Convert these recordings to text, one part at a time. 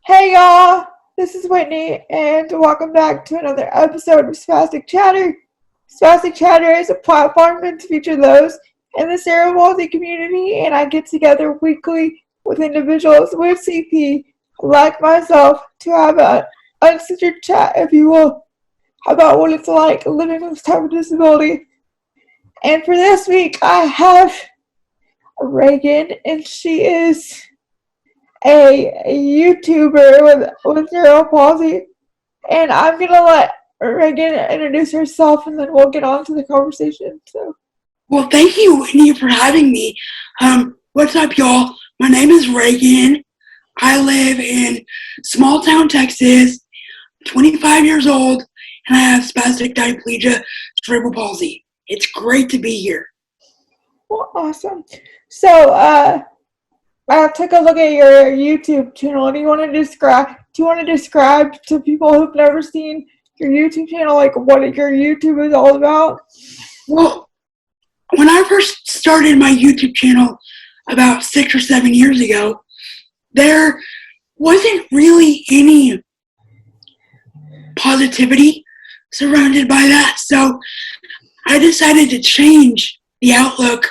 Hey y'all, this is Whitney, and welcome back to another episode of Spastic Chatter. Spastic Chatter is a platform meant to feature those in the cerebral palsy community, and I get together weekly with individuals with CP, like myself, to have an uncensored chat, if you will, about what it's like living with this type of disability. And for this week, I have Regan, and she is a YouTuber with cerebral palsy, and I'm gonna let Regan introduce herself, and then we'll get on to the conversation. So, Well, thank you, Whitney, for having me. What's up, y'all? My name is Regan. I live in small town Texas, 25 years old, and I have spastic diplegia, cerebral palsy. It's great to be here. well, awesome. So, I took a look at your YouTube channel. Do you want to describe to people who've never seen your YouTube channel, like what your YouTube is all about? Well, when I first started my YouTube channel about 6 or 7 years ago, there wasn't really any positivity surrounded by that. So I decided to change the outlook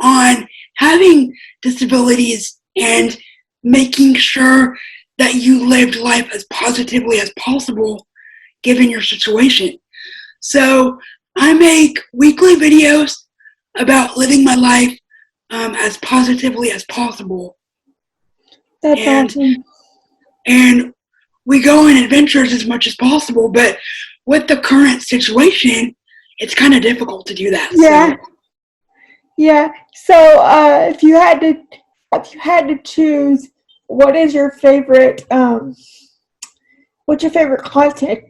on having disabilities and making sure that you lived life as positively as possible given your situation. So I make weekly videos about living my life as positively as possible. That's awesome. And we go on adventures as much as possible, but with the current situation, it's kind of difficult to do that. Yeah. So. Yeah. So, if you had to choose, what is your favorite? What's your favorite content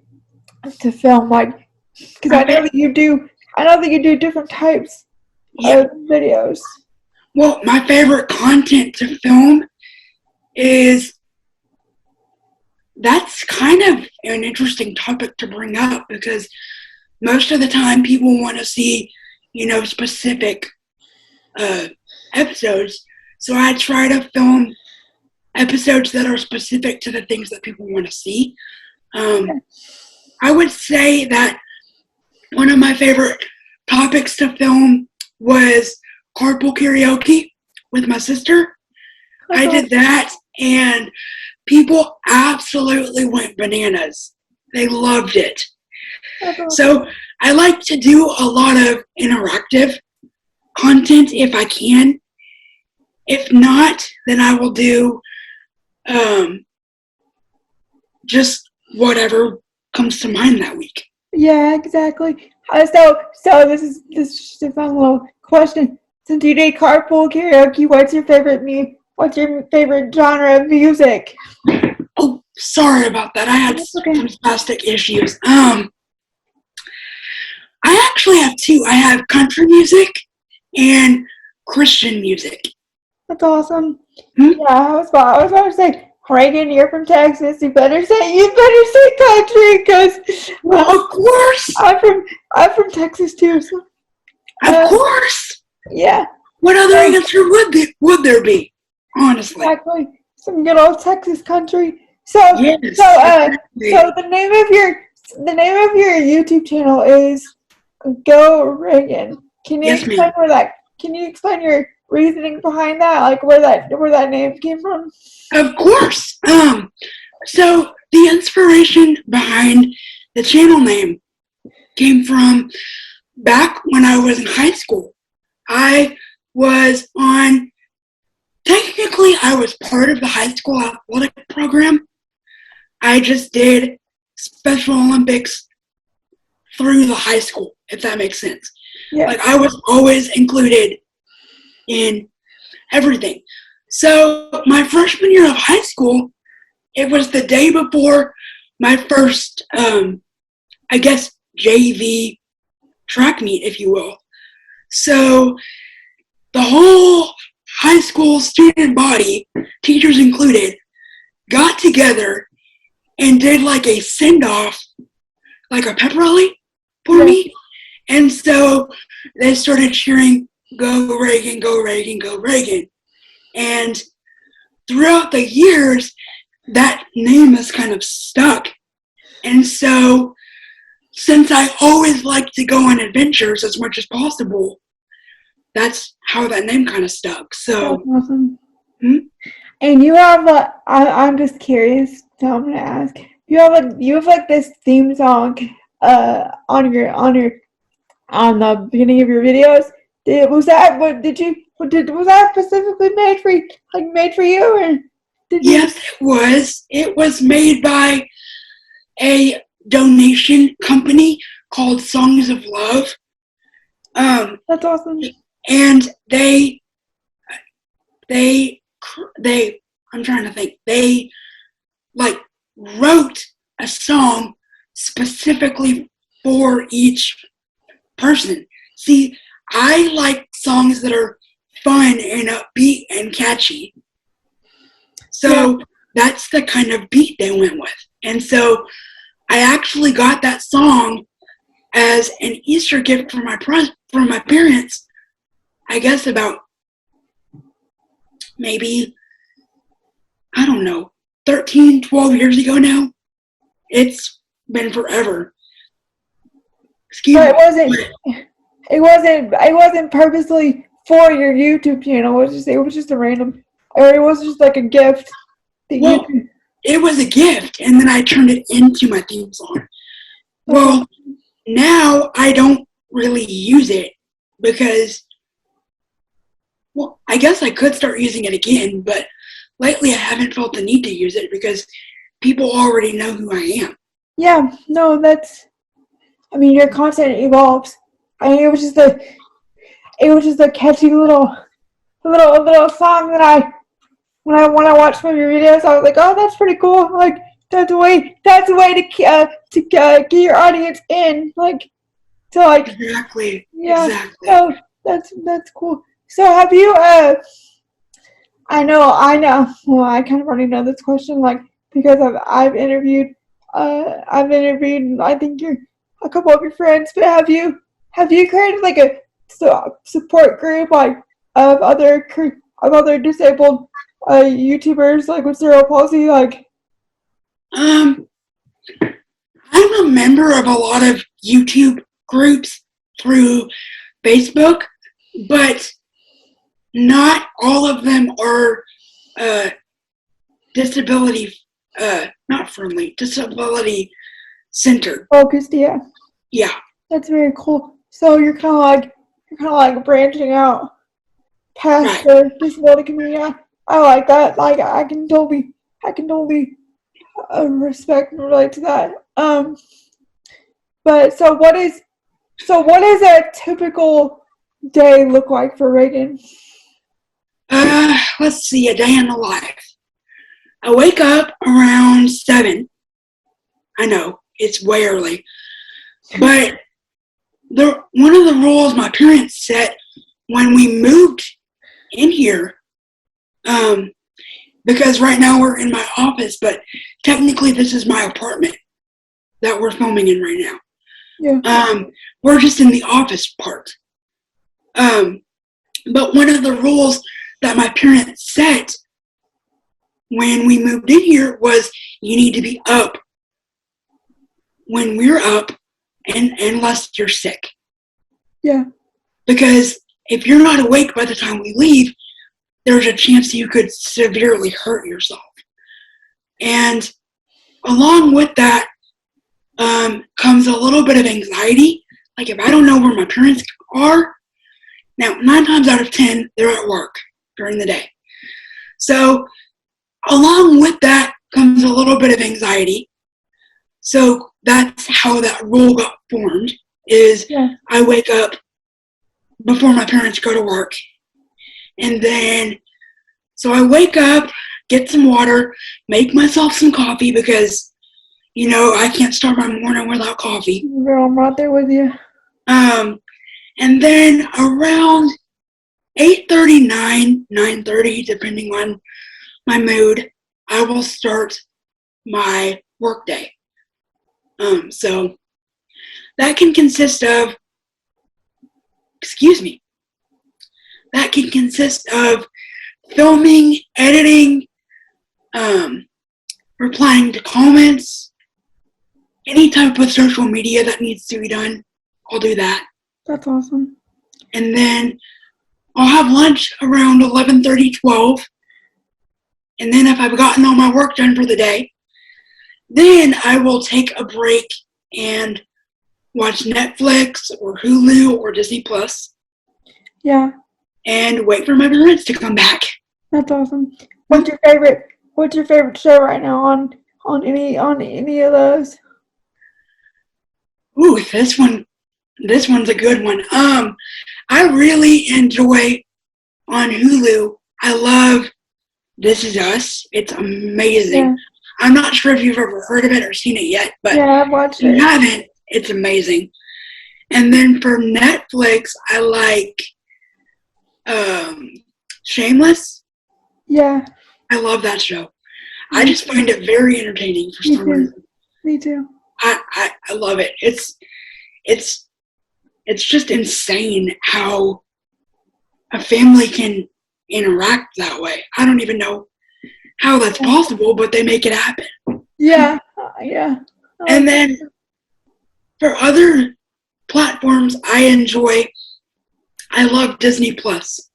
to film? Like, because I know that you do different types of videos. Well, my favorite content to film that's kind of an interesting topic to bring up, because most of the time people want to see, specific episodes. So I try to film episodes that are specific to the things that people want to see. I would say that one of my favorite topics to film was carpool karaoke with my sister. I did that, and people absolutely went bananas. They loved it. So I like to do a lot of interactive content if I can. If not, then I will do just whatever comes to mind that week. Yeah, exactly. So this is just a fun little question. Since you did carpool karaoke, what's your favorite genre of music? Oh, sorry about that. I had some spastic issues. I actually have two. I have country music and Christian music. That's awesome. Yeah, I was about to say, Regan, you're from Texas. You better say country, because of course I'm from Texas too. So, of course. Yeah. What other answer would there be? Honestly. Exactly. Some good old Texas country. So yes, so the name of your YouTube channel is Go Reagan. Can you explain your reasoning behind that? Like where that name came from? Of course. So the inspiration behind the channel name came from back when I was in high school. Technically I was part of the high school athletic program. I just did Special Olympics through the high school, if that makes sense. Yeah. Like I was always included in everything. So my freshman year of high school, it was the day before my first, JV track meet, if you will. So the whole high school student body, teachers included, got together and did like a send-off, like a pep rally for me. And so they started cheering, "Go Reagan, go Reagan, go Reagan." And throughout the years, that name is kind of stuck. And so, since I always like to go on adventures as much as possible, that's how that name kind of stuck. So, That's awesome. And you have I'm just curious, so I'm gonna ask. You have like this theme song on the beginning of your videos. Was that was that specifically made for you, or did you? yes, it was. It was made by a donation company called Songs of Love. That's awesome. And they I'm trying to think, they like wrote a song specifically for each person. See, I like songs that are fun and upbeat and catchy. So that's the kind of beat they went with. And so I actually got that song as an Easter gift from my parents, I guess about maybe, I don't know, 13, 12 years ago now. It's been forever. Excuse me. It wasn't purposely for your YouTube channel. It was just a random, or it was just like a gift. Well, it was a gift, and then I turned it into my theme song. Well, now I don't really use it because, well, I guess I could start using it again, but lately I haven't felt the need to use it because people already know who I am. Yeah, no, your content evolves. I mean, it was just a catchy little song that when I watched one of your videos, I was like, oh, that's pretty cool. Like that's a way to get your audience in, like to like Exactly. yeah. Exactly. So that's cool. So have you I know. Well, I kind of already know this question, like because I've interviewed I think you're a couple of your friends, but have you created like a support group like of other disabled YouTubers like with cerebral palsy like? I'm a member of a lot of YouTube groups through Facebook, but not all of them are disability not friendly, disability centered. Focused, yeah. Yeah. That's very cool. So you're kind of like branching out past the disability community. I like that. Like I can totally respect and relate to that. But so what is a typical day look like for Reagan? Let's see, a day in the life. I wake up around 7. I know, it's way early. But one of the rules my parents set when we moved in here, because right now we're in my office, but technically this is my apartment that we're filming in right now. Yeah. We're just in the office part. But one of the rules that my parents set when we moved in here was you need to be up when we're up unless you're sick. Yeah. Because if you're not awake by the time we leave, there's a chance you could severely hurt yourself. And along with that comes a little bit of anxiety. Like if I don't know where my parents are, now 9 times out of 10, they're at work during the day. So along with that comes a little bit of anxiety. So that's how that rule got formed, is I wake up before my parents go to work. And then, so I wake up, get some water, make myself some coffee because, I can't start my morning without coffee. Girl, I'm right there with you. And then around 8:39, 9:30, depending on my mood, I will start my work day. So that can consist of, filming, editing, replying to comments, any type of social media that needs to be done, I'll do that. That's awesome. And then I'll have lunch around 11:30, 12. And then if I've gotten all my work done for the day, then I will take a break and watch Netflix or Hulu or Disney Plus. Yeah. And wait for my parents to come back. That's awesome. What's your favorite show right now on any of those? Ooh, this one's a good one. I really enjoy on Hulu. I love This Is Us. It's amazing. Yeah. I'm not sure if you've ever heard of it or seen it yet, but yeah, I've watched if you it. haven't, it's amazing. And then for Netflix, I like Shameless. Yeah. I love that show. I just find it very entertaining for some reason. Me too. I love it. It's just insane how a family can interact that way. I don't even know how that's possible, but they make it happen. Yeah. Yeah. And then for other platforms I love Disney Plus.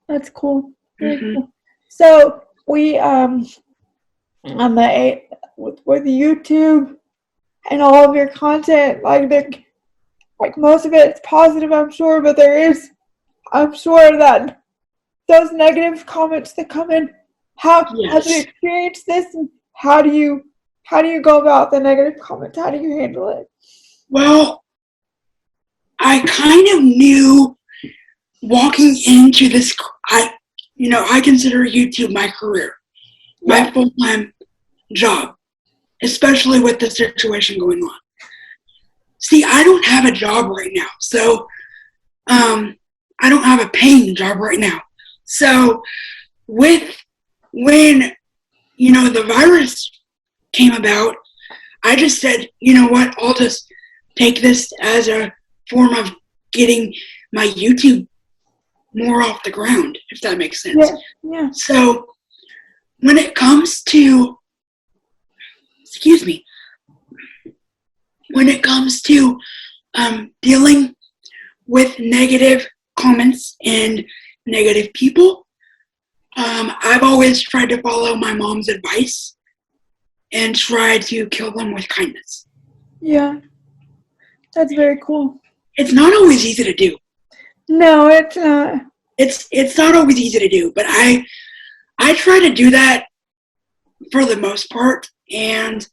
That's cool. Very cool. So we on the with YouTube and all of your content, like most of it's positive, I'm sure, but I'm sure that those negative comments that come in, have you experienced this, and how do you go about the negative comments? How do you handle it? Well, I kind of knew walking into this, I consider YouTube my career, my full-time job, especially with the situation going on. See, I don't have a job right now, so I don't have a paying job right now. So when the virus came about, I just said, you know what, I'll just take this as a form of getting my YouTube more off the ground, if that makes sense. Yeah. So when it comes to, dealing with negative comments and negative people, I've always tried to follow my mom's advice and try to kill them with kindness. Yeah. That's very cool. It's not always easy to do. No, it's not. It's not always easy to do, but I try to do that for the most part. And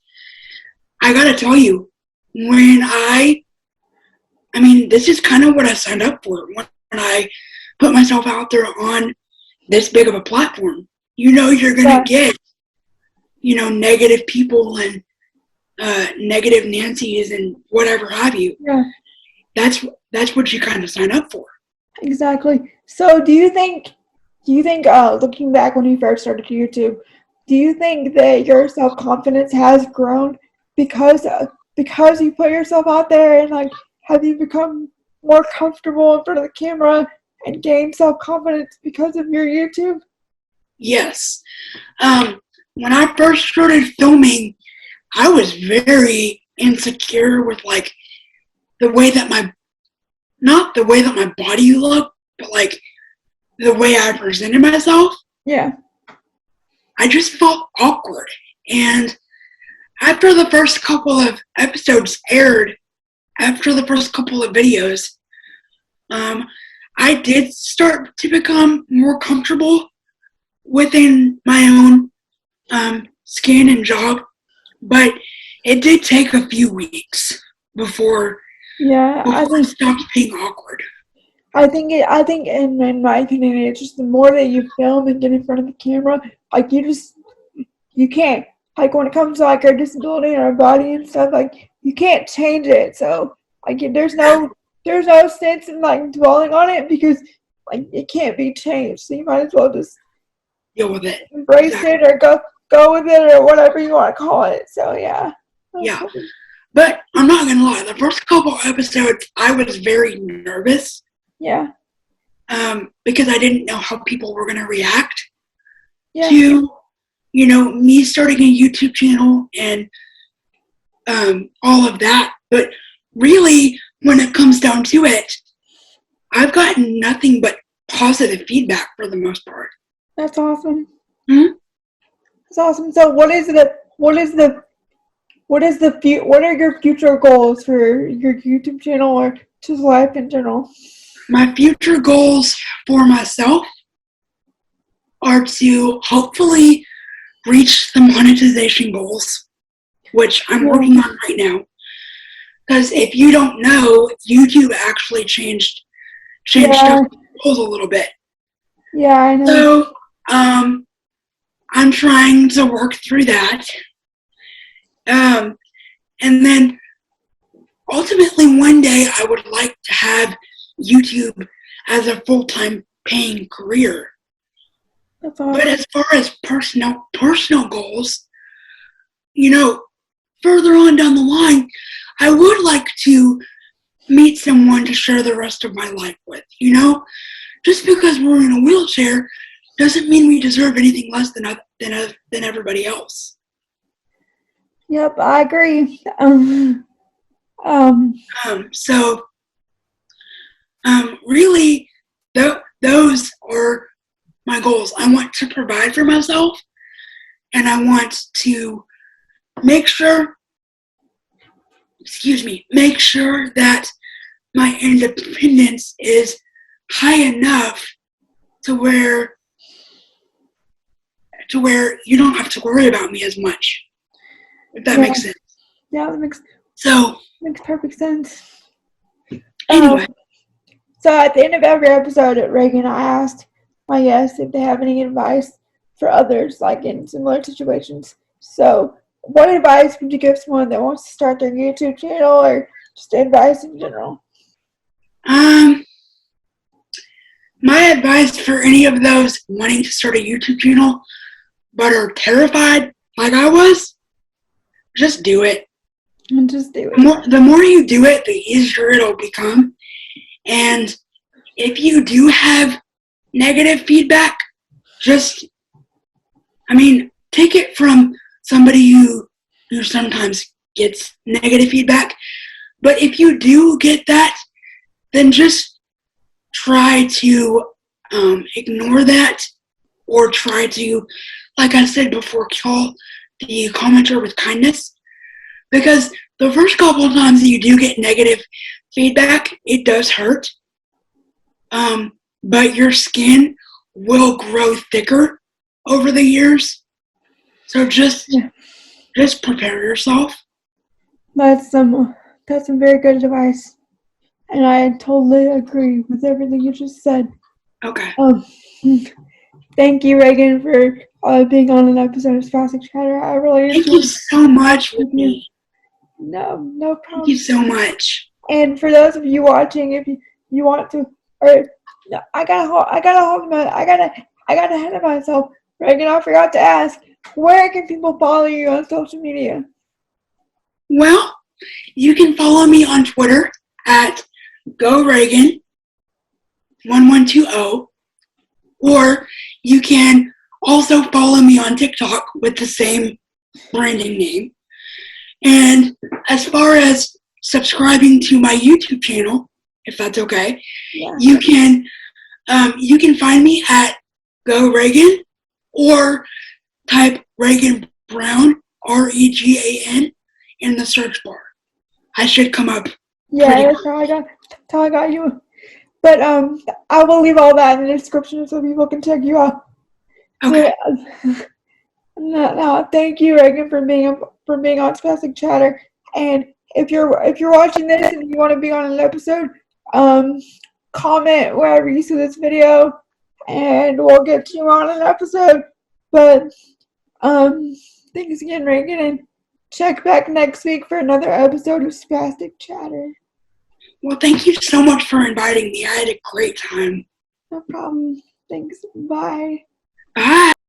I gotta tell you, when this is kind of what I signed up for when I put myself out there on this big of a platform. You're gonna get, negative people and negative Nancy's and whatever have you. Yeah. That's what you kind of sign up for. Exactly. So do you think looking back when you first started YouTube, do you think that your self-confidence has grown because you put yourself out there, and have you become more comfortable in front of the camera and gained self-confidence because of your YouTube? Yes. When I first started filming, I was very insecure with the way that not the way that my body looked, but the way I presented myself. Yeah. I just felt awkward. And after the first couple of episodes aired, after the first couple of videos, I did start to become more comfortable within my own skin and job, but it did take a few weeks before I stopped being awkward. I think in my opinion, it's just the more that you film and get in front of the camera, you can't, when it comes to our disability and our body and stuff, you can't change it. So there's no sense in dwelling on it, because it can't be changed. So you might as well just deal with it, embrace it, or go with it, or whatever you want to call it. So yeah. Yeah. But I'm not going to lie, the first couple episodes, I was very nervous. Yeah. Because I didn't know how people were going to react to me starting a YouTube channel and all of that. But really, when it comes down to it, I've gotten nothing but positive feedback for the most part. That's awesome. Hmm? That's awesome. So what are your future goals for your YouTube channel or just life in general? My future goals for myself are to hopefully reach the monetization goals, which I'm working on right now. Because if you don't know, YouTube actually changed up the goals a little bit. Yeah, I know. So I'm trying to work through that. And then ultimately one day I would like to have YouTube as a full-time paying career. That's awesome. But as far as personal goals, further on down the line, I would like to meet someone to share the rest of my life with. Just because we're in a wheelchair doesn't mean we deserve anything less than everybody else. Yep, I agree. So really, those are my goals. I want to provide for myself, and I want to make sure that my independence is high enough to where you don't have to worry about me as much. If that makes sense. Yeah, that makes perfect sense. Anyway. So at the end of every episode at Reagan, I asked my guests if they have any advice for others, like in similar situations. So what advice would you give someone that wants to start their YouTube channel or just advice in general? My advice for any of those wanting to start a YouTube channel but are terrified like I was, just do it. Just do it. The more you do it, the easier it'll become. And if you do have negative feedback, take it from somebody who sometimes gets negative feedback. But if you do get that, then just try to ignore that, or try to, like I said before, kill the commenter with kindness. Because the first couple of times that you do get negative feedback, it does hurt. But your skin will grow thicker over the years. So just prepare yourself. That's some very good advice. And I totally agree with everything you just said. Okay. Thank you, Reagan, for being on an episode of Spastic Chatter. I really Thank you so much with me. No problem. Thank you so much. And for those of you watching, if you want to, I got ahead of myself. Reagan, I forgot to ask, where can people follow you on social media? Well, you can follow me on Twitter at Go Reagan 1120, or you can also follow me on TikTok with the same branding name. And as far as subscribing to my YouTube channel, if that's okay, you can find me at Go Reagan, or type Regan Brown, Regan, in the search bar. I should come up. Yeah, that's how I got you. But I will leave all that in the description so people can check you out. Okay. Now, thank you, Regan, for being on Spastic Chatter. And if you're watching this and you want to be on an episode, comment wherever you see this video, and we'll get you on an episode. But thanks again, Regan, and check back next week for another episode of Spastic Chatter. Well, thank you so much for inviting me. I had a great time. No problem. Thanks. Bye. Bye.